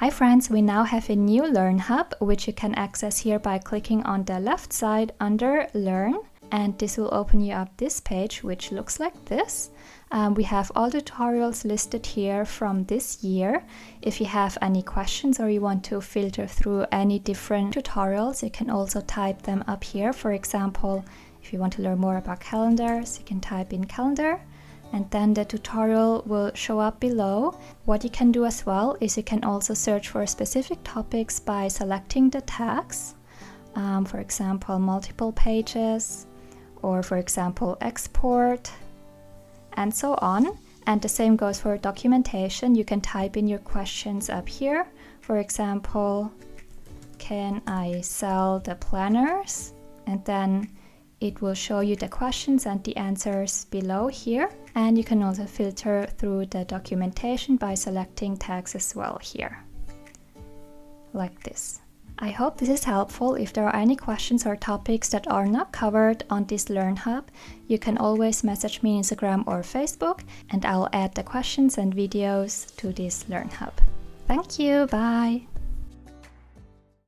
Hi friends, we now have a new Learn Hub, which you can access here by clicking on the left side under Learn. And this will open you up this page, which looks like this. We have all tutorials listed here from this year. If you have any questions or you want to filter through any different tutorials, you can also type them up here. For example, if you want to learn more about calendars, you can type in calendar. And then the tutorial will show up below. What you can do as well is you can also search for specific topics by selecting the tags. For example, multiple pages, or for example, export, and so on. And the same goes for documentation. You can type in your questions up here. For example, can I sell the planners? And then it will show you the questions and the answers below here. And you can also filter through the documentation by selecting tags as well here, like this. I hope this is helpful. If there are any questions or topics that are not covered on this Learn Hub, you can always message me on Instagram or Facebook, and I'll add the questions and videos to this Learn Hub. Thank you, bye!